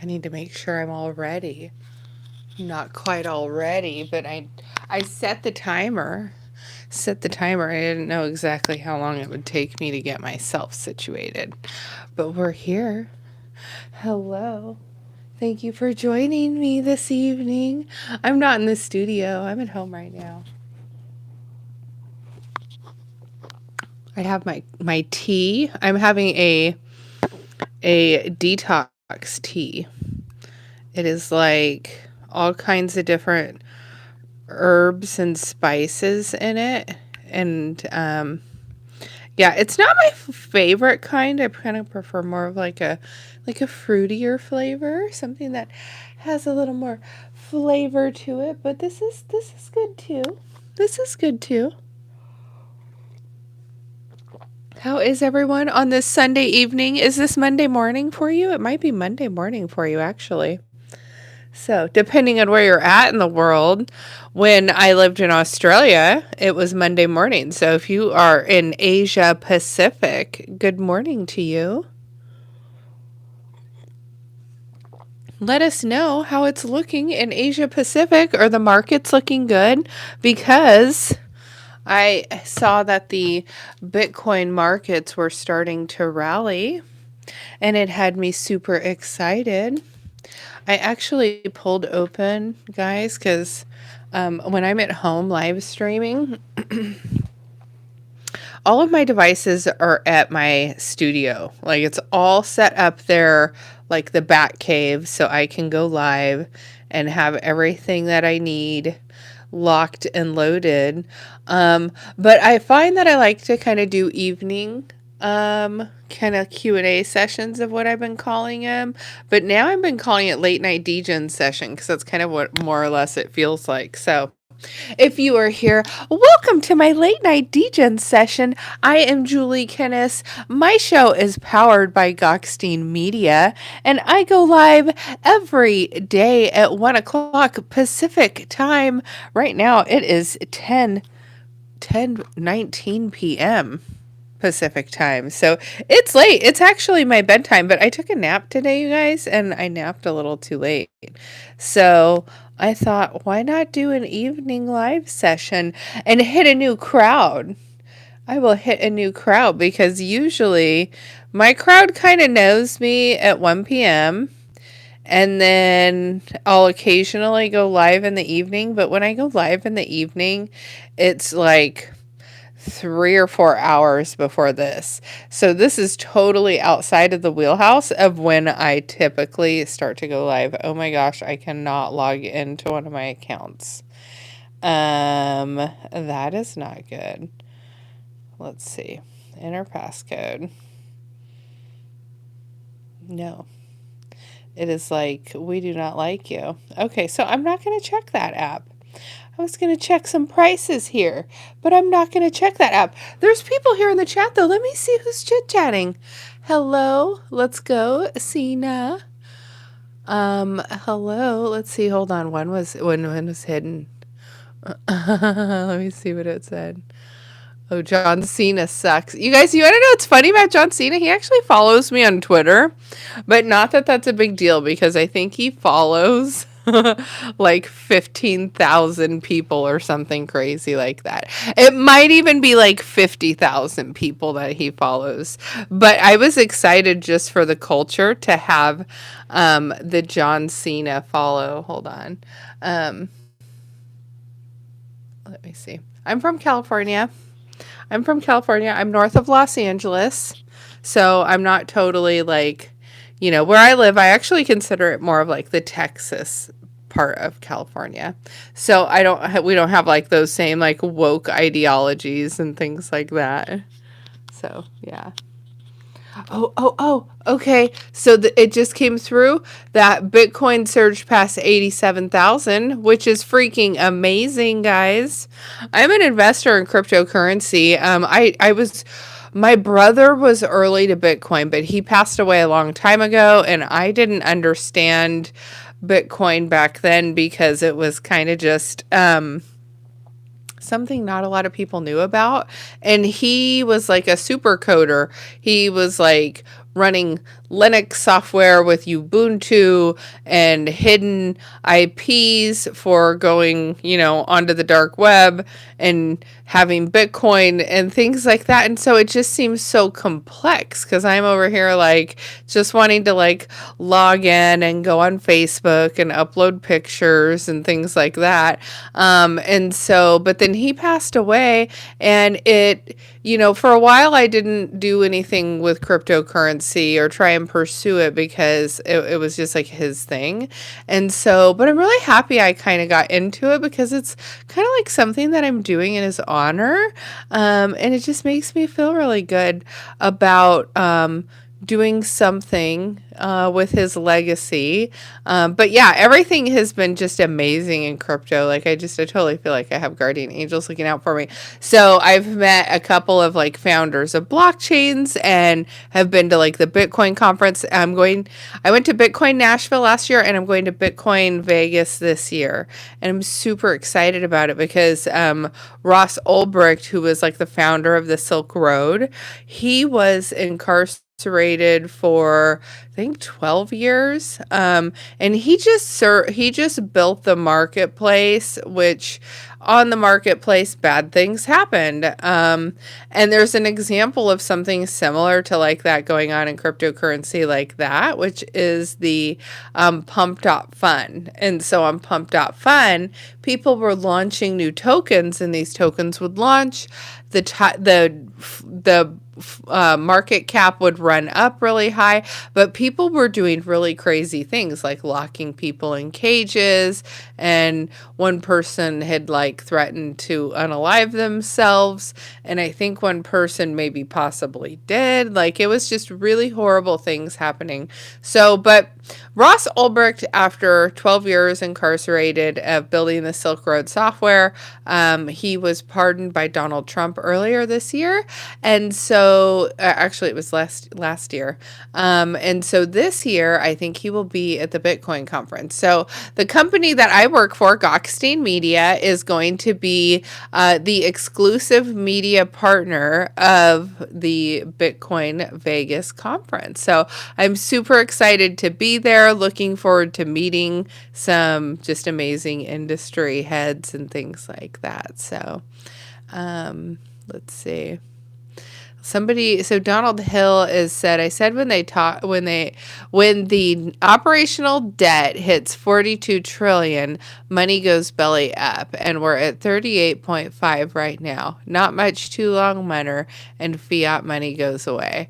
I need to make sure I'm all ready. Not quite all ready, but I set the timer. Set the timer. I didn't know exactly how long it would take me to get myself situated. But we're here. Hello. Thank you for joining me this evening. I'm not in the studio. I'm at home right now. I have my tea. I'm having a detox tea. It is like all kinds of different herbs and spices in it. And yeah, it's not my favorite kind. I kind of prefer more of like a fruitier flavor, something that has a little more flavor to it, but this is good too. This is good too. How is everyone on this Sunday evening? Is this Monday morning for you? It might be Monday morning for you, actually. So, depending on where you're at in the world, when I lived in Australia, it was Monday morning. So, if you are in Asia Pacific, good morning to you. Let us know how it's looking in Asia Pacific. Are the markets looking good? Because I saw that the Bitcoin markets were starting to rally, and it had me super excited. I actually pulled open, guys, because when I'm at home live streaming, all of my devices are at my studio. Like it's all set up there, like the Bat Cave, so I can go live and have everything that I need locked and loaded. But I find that I like to kind of do evening kind of Q&A sessions of what I've been calling them. But now I've been calling it late night Degen session because that's kind of what more or less it feels like. So if you are here, welcome to my late night Degen session. I am Julie Kennis. My show is powered by Gockstein Media, and I go live every day at 1 o'clock Pacific time. Right now, it is 19 p.m. Pacific time. So it's late. It's actually my bedtime, but I took a nap today, you guys, and I napped a little too late. So I thought, why not do an evening live session and hit a new crowd? I will hit a new crowd because usually my crowd kind of knows me at 1 p.m. And then I'll occasionally go live in the evening. But when I go live in the evening, it's like 3 or 4 hours before this. So this is totally outside of the wheelhouse of when I typically start to go live. Oh my gosh, I cannot log into one of my accounts. That is not good. Let's see. Enter passcode. No. It is like, we do not like you. Okay, so I'm not going to check that app. I was going to check some prices here, but I'm not going to check that app. There's people here in the chat, though. Let me see who's chit-chatting. Hello. Let's go. Sina. Hello. Let's see. Hold on. When was hidden? Let me see what it said. Oh, John Cena sucks. You guys, you want to know what's funny about John Cena? He actually follows me on Twitter, but not that that's a big deal because I think he follows like 15,000 people or something crazy like that. It might even be like 50,000 people that he follows. But I was excited just for the culture to have the John Cena follow. Hold on. Let me see. I'm from California. I'm north of Los Angeles. So I'm not totally like, where I live, I actually consider it more of like the Texas part of California. So we don't have like those same like woke ideologies and things like that. So, yeah. Oh, okay. So it just came through that Bitcoin surged past 87,000, which is freaking amazing, guys. I'm an investor in cryptocurrency. My brother was early to Bitcoin, but he passed away a long time ago, and I didn't understand Bitcoin back then because it was kind of just, something not a lot of people knew about. And he was like a super coder. He was like running Linux software with Ubuntu and hidden IPs for going, onto the dark web and having Bitcoin and things like that. And so it just seems so complex because I'm over here like just wanting to like log in and go on Facebook and upload pictures and things like that. And so, but then he passed away, and for a while I didn't do anything with cryptocurrency or try and pursue it because it was just like his thing. And so, but I'm really happy I kind of got into it because it's kind of like something that I'm doing in his honor. And it just makes me feel really good about, doing something with his legacy. But yeah, everything has been just amazing in crypto. Like I totally feel like I have guardian angels looking out for me. So I've met a couple of like founders of blockchains and have been to like the Bitcoin conference. I went to Bitcoin Nashville last year, and I'm going to Bitcoin Vegas this year. And I'm super excited about it because Ross Ulbricht, who was like the founder of the Silk Road, he was incarcerated for I think 12 years. And he just built the marketplace, which on the marketplace, bad things happened. And there's an example of something similar to like that going on in cryptocurrency like that, which is the pump.fun. And so on pump.fun, people were launching new tokens, and these tokens would launch. The market cap would run up really high, but people were doing really crazy things like locking people in cages, and one person had like threatened to unalive themselves, and I think one person maybe possibly did. Like it was just really horrible things happening. So, but Ross Ulbricht, after 12 years incarcerated of building the Silk Road software, he was pardoned by Donald Trump earlier this year. And so, actually it was last year. And so this year, I think he will be at the Bitcoin conference. So the company that I work for, Gockstein Media, is going to be the exclusive media partner of the Bitcoin Vegas conference. So I'm super excited to be there, looking forward to meeting some just amazing industry heads and things like that. So, let's see. So Donald Hill is said, I said when the operational debt hits 42 trillion, money goes belly up, and we're at 38.5 right now. Not much too long, Munner, and fiat money goes away.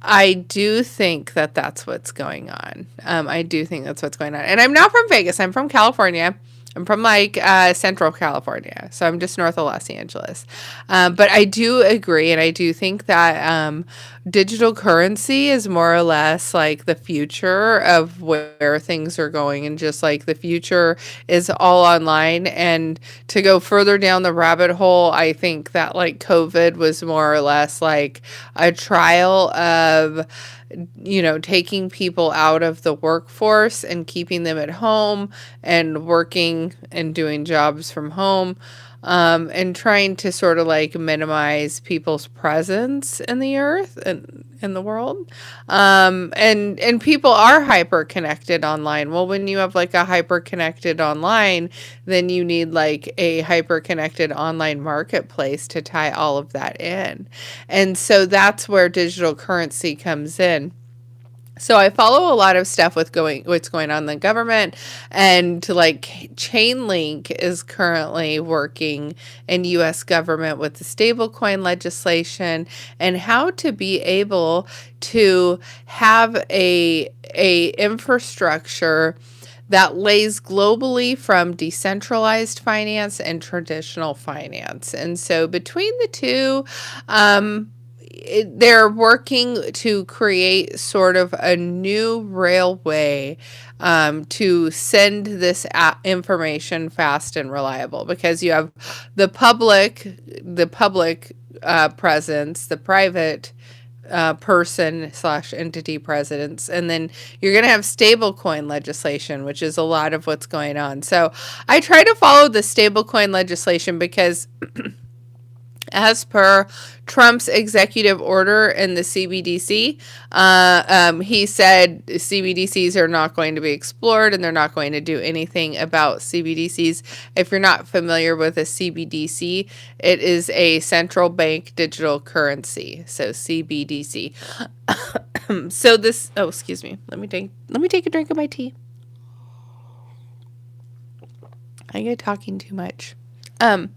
I do think that that's what's going on. I do think that's what's going on. And I'm not from Vegas. I'm from California. I'm from like Central California, so I'm just north of Los Angeles. But I do agree, and I do think that digital currency is more or less like the future of where things are going, and just like the future is all online. And to go further down the rabbit hole, I think that like COVID was more or less like a trial of taking people out of the workforce and keeping them at home and working and doing jobs from home, and trying to sort of like minimize people's presence in the earth and in the world. And people are hyper connected online. Well, when you have like a hyper connected online, then you need like a hyper connected online marketplace to tie all of that in. And so that's where digital currency comes in. So I follow a lot of stuff with what's going on in the government, and like Chainlink is currently working in U.S. government with the stablecoin legislation and how to be able to have a infrastructure that lays globally from decentralized finance and traditional finance. And so between the two, they're working to create sort of a new railway to send this information fast and reliable, because you have the public presence, the private person / entity presidents, and then you're going to have stablecoin legislation, which is a lot of what's going on. So I try to follow the stablecoin legislation because As per Trump's executive order in the CBDC, he said CBDCs are not going to be explored and they're not going to do anything about CBDCs. If you're not familiar with a CBDC, it is a central bank digital currency. So CBDC. So this, oh, excuse me. Let me take a drink of my tea. I get talking too much. And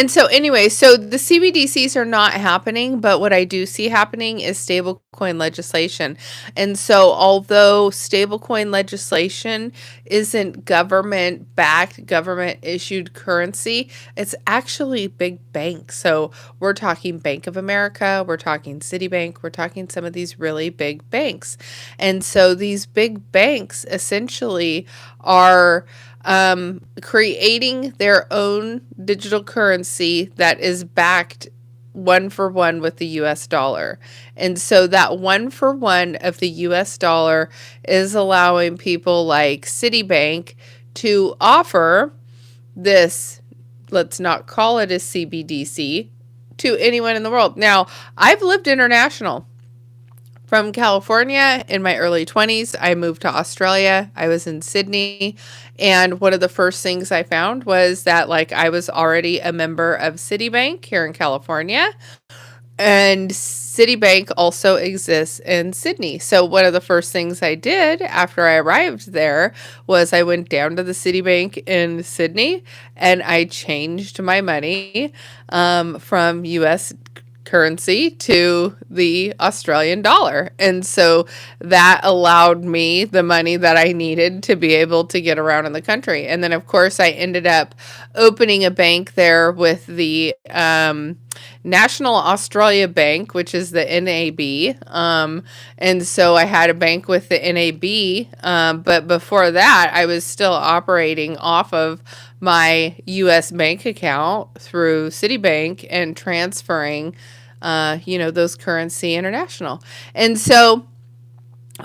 so anyway, so the CBDCs are not happening, but what I do see happening is stablecoin legislation. And so although stablecoin legislation isn't government backed, government issued currency, it's actually big banks. So we're talking Bank of America, we're talking Citibank, we're talking some of these really big banks. And so these big banks essentially are creating their own digital currency that is backed one for one with the US dollar. And so that one for one of the US dollar is allowing people like Citibank to offer this, let's not call it a CBDC, to anyone in the world. Now, I've lived international. From California in my early 20s, I moved to Australia. I was in Sydney. And one of the first things I found was that like I was already a member of Citibank here in California. And Citibank also exists in Sydney. So one of the first things I did after I arrived there was I went down to the Citibank in Sydney and I changed my money from US currency to the Australian dollar. And so that allowed me the money that I needed to be able to get around in the country. And then, of course, I ended up opening a bank there with the National Australia Bank, which is the NAB. And so I had a bank with the NAB. But before that, I was still operating off of my US bank account through Citibank and transferring, those currency international. And so,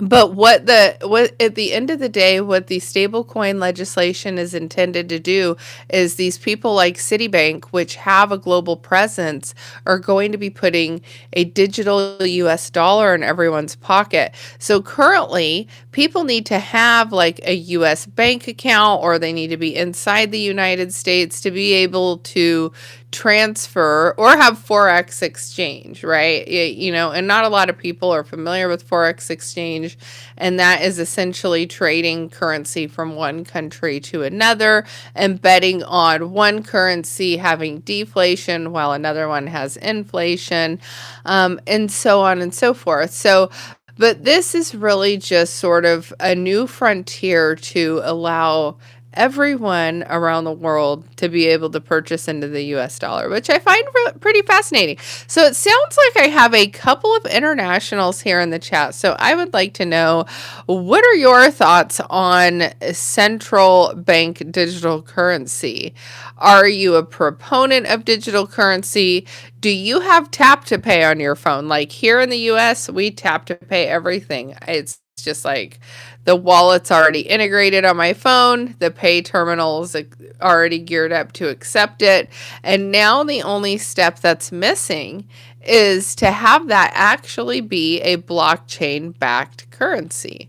but what at the end of the day, what the stablecoin legislation is intended to do is these people like Citibank, which have a global presence, are going to be putting a digital US dollar in everyone's pocket. So currently, people need to have like a US bank account or they need to be inside the United States to be able to transfer or have Forex exchange, right? And not a lot of people are familiar with Forex exchange, and that is essentially trading currency from one country to another and betting on one currency having deflation while another one has inflation, and so on and so forth. So, but this is really just sort of a new frontier to allow everyone around the world to be able to purchase into the US dollar, which I find pretty fascinating. So it sounds like I have a couple of internationals here in the chat. So I would like to know, what are your thoughts on central bank digital currency? Are you a proponent of digital currency? Do you have tap to pay on your phone? Like here in the US, we tap to pay everything. It's just like the wallet's already integrated on my phone. The pay terminal's already geared up to accept it. And now the only step that's missing is to have that actually be a blockchain-backed currency.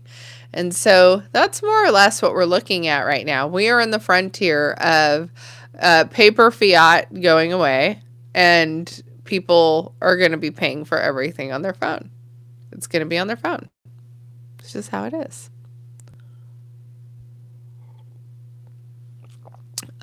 And so that's more or less what we're looking at right now. We are in the frontier of paper fiat going away, and people are going to be paying for everything on their phone. It's going to be on their phone. It's just how it is.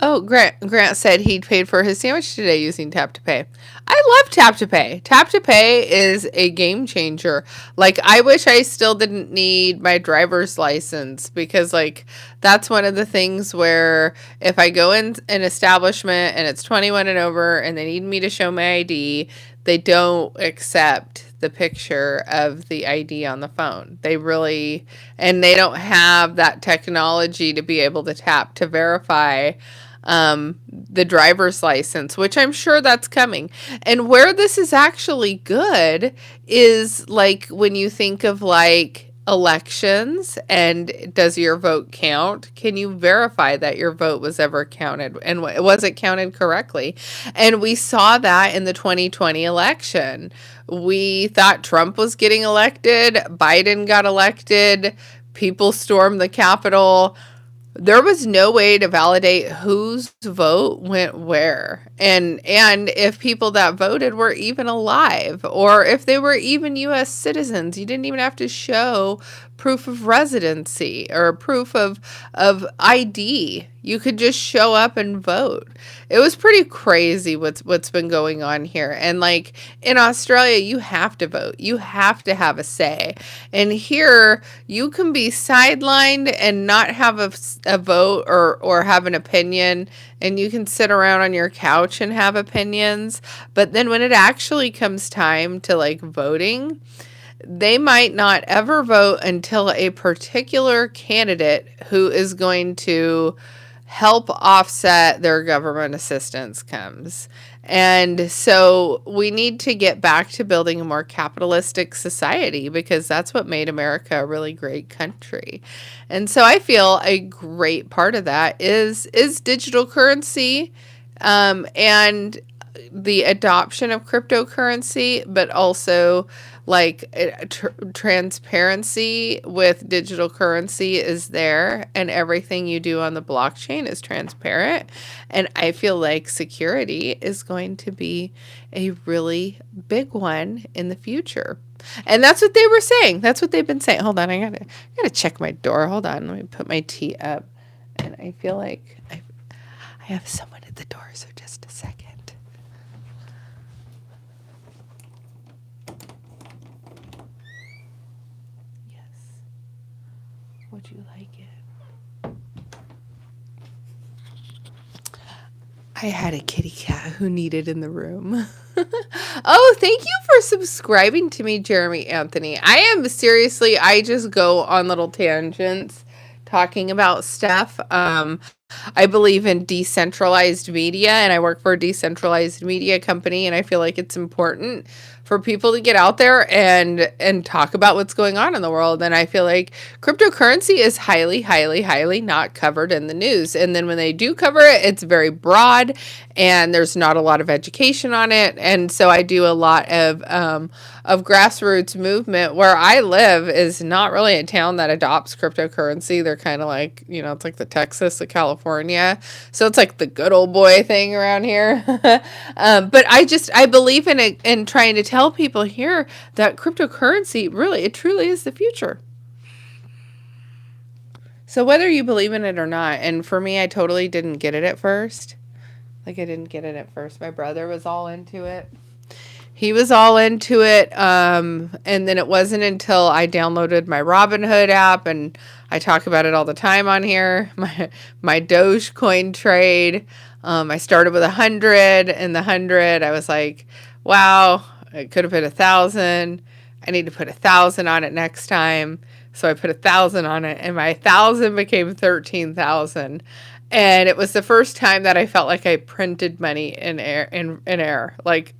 Oh, Grant said he paid for his sandwich today using Tap to Pay. I love Tap to Pay. Tap to Pay is a game changer. Like, I wish I still didn't need my driver's license, because like that's one of the things where if I go in an establishment and it's 21 and over and they need me to show my ID, they don't accept the picture of the ID on the phone. They don't have that technology to be able to tap to verify the driver's license, which I'm sure that's coming. And where this is actually good is like when you think of like elections, and does your vote count? Can you verify that your vote was ever counted and was it counted correctly? And we saw that in the 2020 election. We thought Trump was getting elected, Biden got elected, people stormed the Capitol. There was no way to validate whose vote went where, and if people that voted were even alive, or if they were even US citizens. You didn't even have to show proof of residency or proof of ID. You could just show up and vote. It was pretty crazy what's been going on here. And like in Australia, you have to vote. You have to have a say. And here you can be sidelined and not have a vote or have an opinion, and you can sit around on your couch and have opinions. But then when it actually comes time to like voting, they might not ever vote until a particular candidate who is going to help offset their government assistance comes. And so we need to get back to building a more capitalistic society, because that's what made America a really great country. And so I feel a great part of that is digital currency, and the adoption of cryptocurrency, but also like transparency with digital currency is there, and everything you do on the blockchain is transparent. And I feel like security is going to be a really big one in the future. And that's what they were saying. That's what they've been saying. Hold on, I gotta check my door. Hold on, let me put my tea up. And I feel like I have someone at the door, so just a second. Would you like it? I had a kitty cat who needed in the room. Oh, thank you for subscribing to me, Jeremy Anthony. I just go on little tangents talking about stuff. I believe in decentralized media, and I work for a decentralized media company, and I feel like it's important for people to get out there and talk about what's going on in the world. And I feel like cryptocurrency is highly, highly, highly not covered in the news. And then when they do cover it, it's very broad, and there's not a lot of education on it. And so I do a lot of grassroots movement. Where I live is not really a town that adopts cryptocurrency. They're kind of like, it's like the Texas of California. So it's like the good old boy thing around here. But I believe in it, and trying to tell people here that cryptocurrency really, it truly is the future. So whether you believe in it or not, and for me, I totally didn't get it at first. Like, I didn't get it at first. My brother was all into it. He was all into it, and then it wasn't until I downloaded my Robinhood app, and I talk about it all the time on here, my Dogecoin trade. I started with 100, and the 100, I was like, wow, it could have been 1,000. I need to put 1,000 on it next time. So I put 1,000 on it, and my 1,000 became 13,000. And it was the first time that I felt like I printed money in air. Like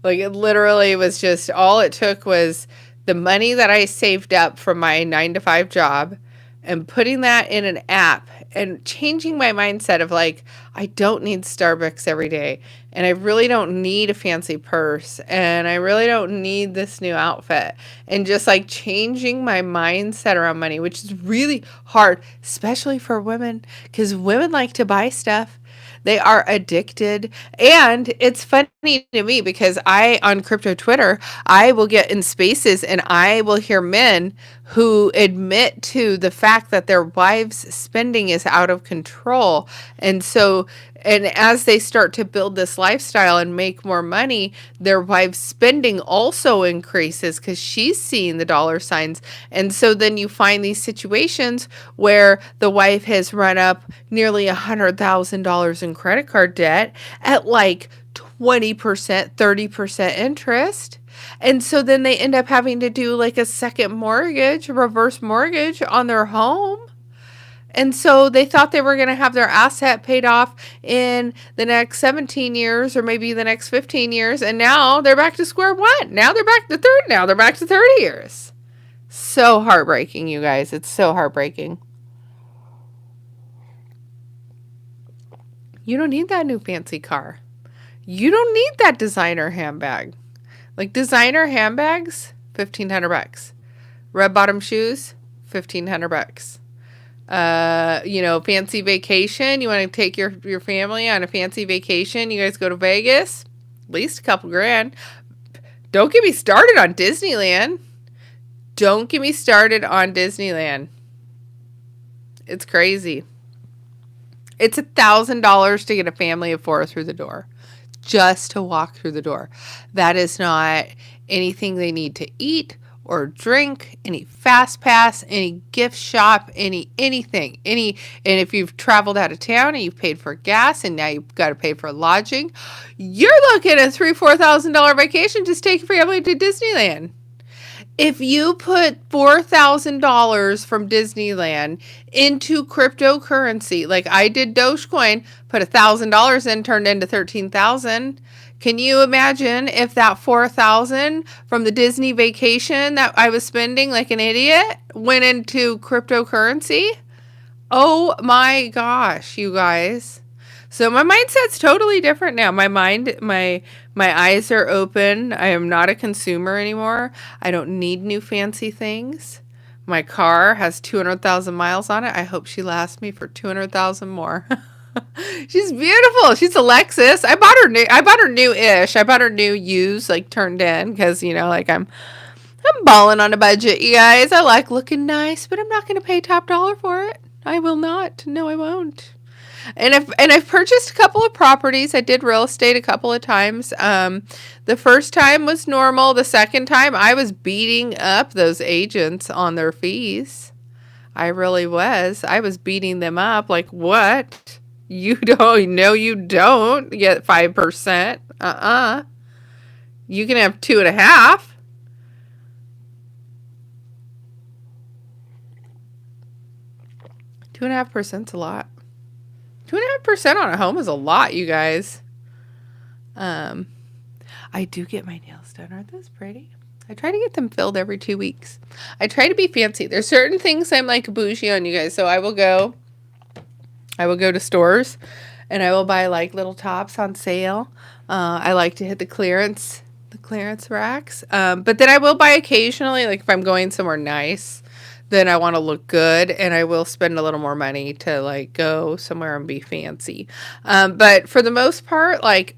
it literally was just, all it took was the money that I saved up from my 9-to-5 job, and putting that in an app, and changing my mindset of like, I don't need Starbucks every day, and I really don't need a fancy purse, and I really don't need this new outfit, and just like changing my mindset around money, which is really hard, especially for women, because women like to buy stuff. They are addicted. And it's funny to me because on crypto Twitter, I will get in spaces and I will hear men who admit to the fact that their wives' spending is out of control. And as they start to build this lifestyle and make more money, their wife's spending also increases because she's seeing the dollar signs. And so then you find these situations where the wife has run up nearly $100,000 in credit card debt at like 20%, 30% interest. And so then they end up having to do like a second mortgage, a reverse mortgage on their home. And so they thought they were going to have their asset paid off in the next 17 years or maybe the next 15 years. And now they're back to square one. Now they're back to 30 years. So heartbreaking, you guys. It's so heartbreaking. You don't need that new fancy car. You don't need that designer handbag. Like designer handbags, $1,500. Red bottom shoes, $1,500. Fancy vacation. You want to take your family on a fancy vacation. You guys go to Vegas, at least a couple grand. Don't get me started on Disneyland. Don't get me started on Disneyland. It's crazy. It's $1,000 to get a family of 4 through the door. Just to walk through the door. That is not anything they need to eat or drink, any fast pass, any gift shop, anything. And if you've traveled out of town and you've paid for gas and now you've got to pay for lodging, you're looking at $3,000-$4,000 vacation. Just take your family to Disneyland. If you put $4,000 from Disneyland into cryptocurrency, like I did Dogecoin, put $1,000 in, turned into 13,000. Can you imagine if that 4,000 from the Disney vacation that I was spending like an idiot went into cryptocurrency? Oh my gosh, you guys. So my mindset's totally different now. My eyes are open. I am not a consumer anymore. I don't need new fancy things. My car has 200,000 miles on it. I hope she lasts me for 200,000 more. She's beautiful. She's a Lexus. I bought her new-ish. I bought her new used, like turned in, because I'm balling on a budget, you guys. I like looking nice, but I'm not going to pay top dollar for it. I will not. No, I won't. And I've purchased a couple of properties. I did real estate a couple of times. The first time was normal. The second time, I was beating up those agents on their fees. I really was. I was beating them up. Like, what? You don't? No, you don't get 5%. You can have 2.5%. 2.5%'s a lot. 2.5% on a home is a lot, you guys. I do get my nails done. Aren't those pretty? I try to get them filled every 2 weeks. I try to be fancy. There's certain things I'm like bougie on, you guys. So I will go to stores and I will buy like little tops on sale. I like to hit the clearance racks. But then I will buy occasionally, like if I'm going somewhere nice, then I want to look good and I will spend a little more money to like go somewhere and be fancy. But for the most part, like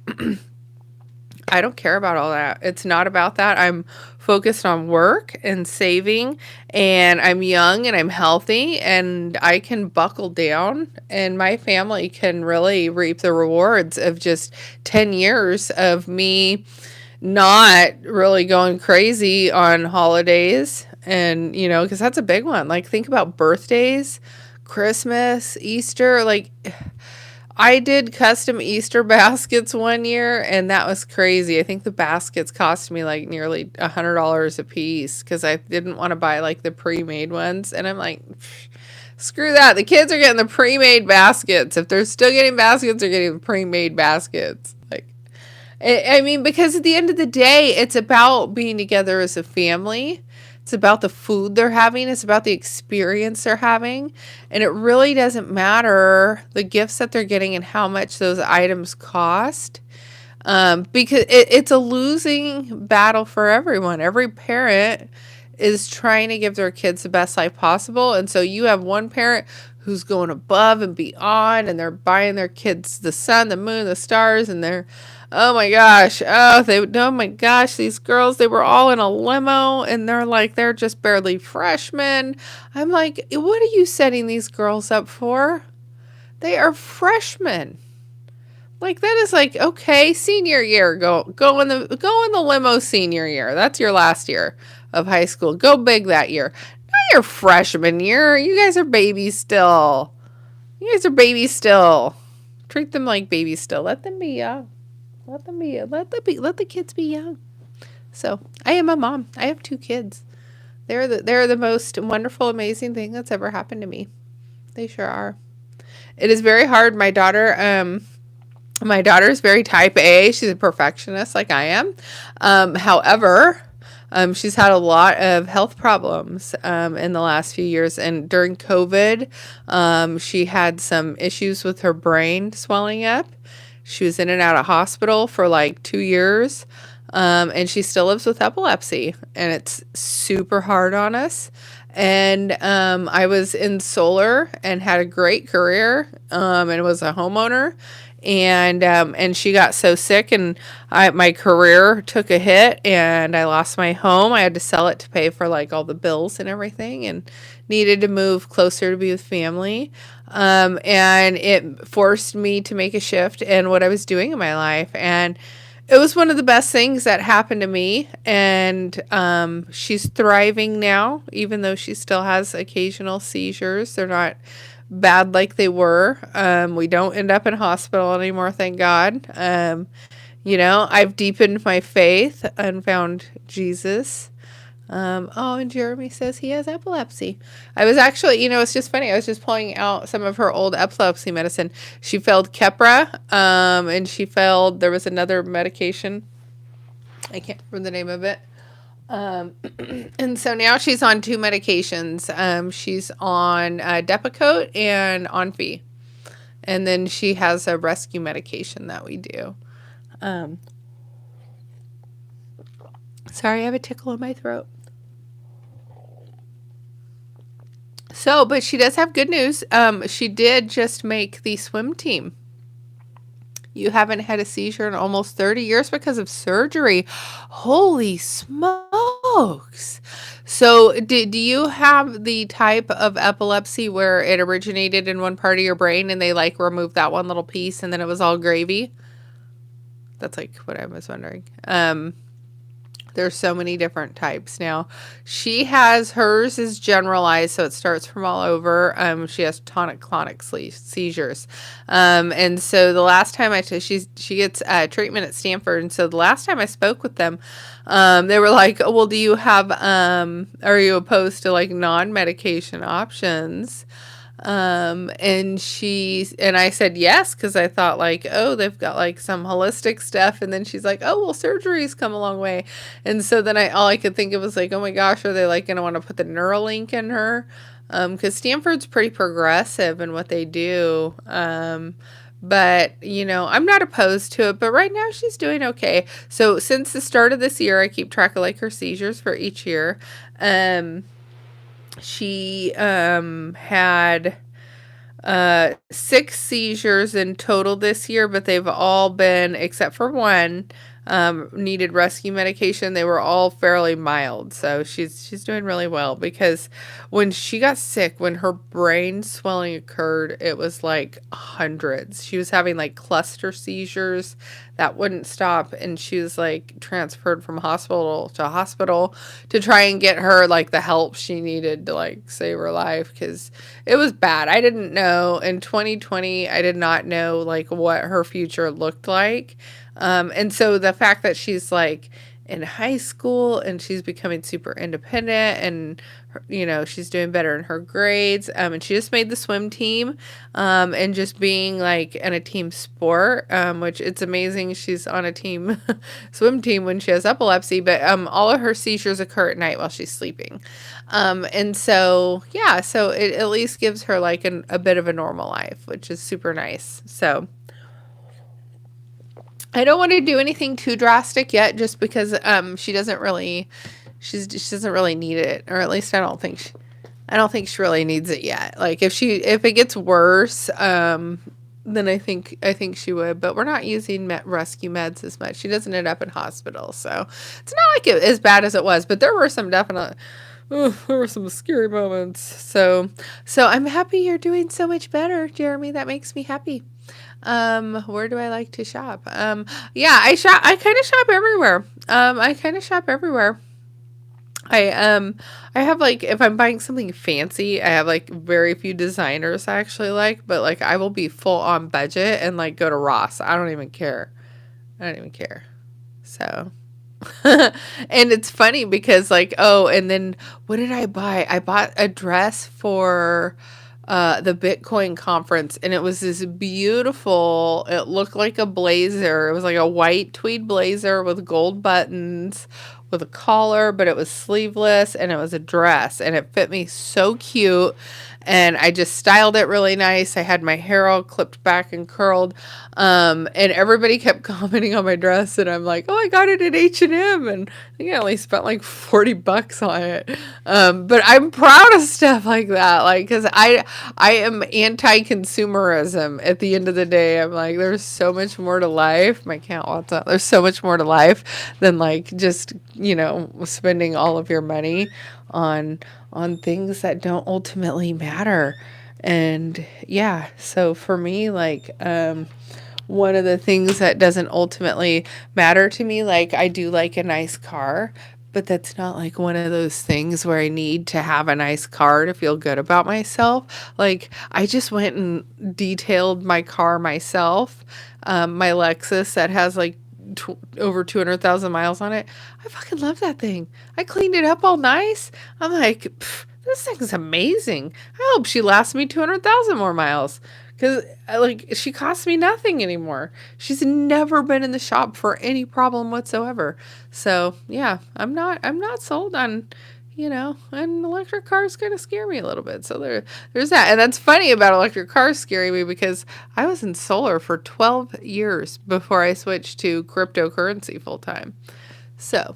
I don't care about all that. It's not about that. I'm focused on work and saving, and I'm young and I'm healthy and I can buckle down, and my family can really reap the rewards of just 10 years of me not really going crazy on holidays. And, because that's a big one. Like, think about birthdays, Christmas, Easter. Like, I did custom Easter baskets one year, and that was crazy. I think the baskets cost me like nearly $100 a piece because I didn't want to buy like the pre-made ones. And I'm like, screw that. The kids are getting the pre-made baskets. If they're still getting baskets, they're getting the pre-made baskets. Like, I mean, because at the end of the day, it's about being together as a family. It's about the food they're having. It's about the experience they're having. And it really doesn't matter the gifts that they're getting and how much those items cost. Because it's a losing battle for everyone. Every parent is trying to give their kids the best life possible. And so you have one parent who's going above and beyond, and they're buying their kids the sun, the moon, the stars, and they're, oh my gosh, oh my gosh, these girls, they were all in a limo, and they're just barely freshmen. I'm like, what are you setting these girls up for? They are freshmen. Like, that is like, okay, senior year, go in the limo senior year. That's your last year of high school. Go big that year. Not your freshman year. You guys are babies still. Treat them like babies still. Let them be young. Let the kids be young. So, I am a mom. I have 2 kids. They're the most wonderful, amazing thing that's ever happened to me. They sure are. It is very hard. My daughter is very type A. She's a perfectionist like I am. However, She's had a lot of health problems in the last few years. And during COVID, she had some issues with her brain swelling up. She was in and out of hospital for like 2 years. And she still lives with epilepsy, and it's super hard on us. And I was in solar and had a great career, and was a homeowner. And she got so sick, and my career took a hit, and I lost my home. I had to sell it to pay for like all the bills and everything, and needed to move closer to be with family. And it forced me to make a shift in what I was doing in my life. And it was one of the best things that happened to me. And she's thriving now, even though she still has occasional seizures. They're not bad like they were. We don't end up in hospital anymore, thank God. I've deepened my faith and found Jesus. And Jeremy says he has epilepsy. I was actually, it's just funny. I was just pulling out some of her old epilepsy medicine. She failed Keppra, and there was another medication. I can't remember the name of it. And so now she's on 2 medications. She's on Depakote and Onfi. And then she has a rescue medication that we do. Sorry, I have a tickle in my throat. So, but she does have good news. She did just make the swim team. You haven't had a seizure in almost 30 years because of surgery. Holy smokes. So, do you have the type of epilepsy where it originated in one part of your brain and they like removed that one little piece and then it was all gravy? That's like what I was wondering. There's so many different types now. Hers is generalized, so it starts from all over. She has tonic-clonic seizures. And so the last time she gets treatment at Stanford. And so the last time I spoke with them, they were like, oh, well, are you opposed to like non-medication options? And I said yes, because I thought like, oh, they've got like some holistic stuff. And then she's like, oh, well, surgery's come a long way. And so then all I could think of was like, oh my gosh, are they like going to want to put the Neuralink in her? Because Stanford's pretty progressive in what they do. But, I'm not opposed to it, but right now she's doing okay. So since the start of this year, I keep track of like her seizures for each year. She had 6 seizures in total this year, but they've all been, except for one, needed rescue medication. They were all fairly mild. So she's doing really well, because when she got sick, when her brain swelling occurred, it was like hundreds. She was having like cluster seizures that wouldn't stop, and she was like transferred from hospital to hospital to try and get her like the help she needed to like save her life, because it was bad. I didn't know in 2020, I did not know like what her future looked like. And so the fact that she's like in high school and she's becoming super independent, and she's doing better in her grades, and she just made the swim team, and just being like in a team sport, which it's amazing she's on a team swim team when she has epilepsy, but all of her seizures occur at night while she's sleeping, and so so it at least gives her like a bit of a normal life, which is super nice. So I don't want to do anything too drastic yet, just because she doesn't really need it, or at least I don't think she really needs it yet. Like if it gets worse, then I think she would. But we're not using rescue meds as much. She doesn't end up in hospital, so it's not like as bad as it was. But there were some there were some scary moments. So I'm happy you're doing so much better, Jeremy. That makes me happy. Where do I like to shop? I kind of shop everywhere. I have like, if I'm buying something fancy, I have like very few designers I actually like, but like I will be full on budget and like go to Ross. I don't even care. So, and it's funny because like, and then what did I buy? I bought a dress for the Bitcoin conference, and it was this beautiful, it looked like a blazer. It was like a white tweed blazer with gold buttons with a collar, but it was sleeveless and it was a dress and it fit me so cute. And I just styled it really nice. I had my hair all clipped back and curled. And everybody kept commenting on my dress, and I'm like, oh, I got it at H&M, and I think I only spent like $40 on it. But I'm proud of stuff like that, like, because I am anti-consumerism. At the end of the day, I'm like, there's so much more to life. My cat wants out. There's so much more to life than like just, spending all of your money on things that don't ultimately matter. And yeah, so for me, like, one of the things that doesn't ultimately matter to me, like, I do like a nice car, but that's not like one of those things where I need to have a nice car to feel good about myself. Like, I just went and detailed my car myself, my Lexus that has like over 200,000 miles on it. I fucking love that thing. I cleaned it up all nice. I'm like, this thing's amazing. I hope she lasts me 200,000 more miles. Because, like, she costs me nothing anymore. She's never been in the shop for any problem whatsoever. So, yeah, I'm not sold on, an electric car is going to scare me a little bit. So there's that. And that's funny about electric cars scaring me, because I was in solar for 12 years before I switched to cryptocurrency full time. So,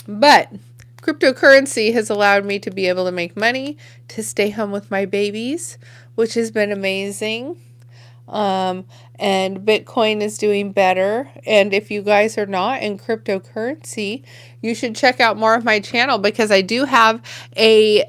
but cryptocurrency has allowed me to be able to make money, to stay home with my babies, which has been amazing. And Bitcoin is doing better. And if you guys are not in cryptocurrency, you should check out more of my channel, because I do have a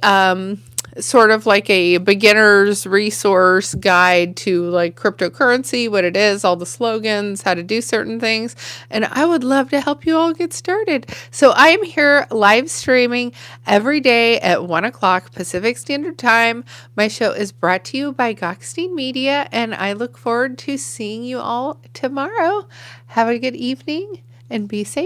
sort of like a beginner's resource guide to like cryptocurrency, what it is, all the slogans, how to do certain things. And I would love to help you all get started. So I am here live streaming every day at 1 o'clock Pacific Standard Time. My show is brought to you by Gockstein Media, and I look forward to seeing you all tomorrow. Have a good evening and be safe.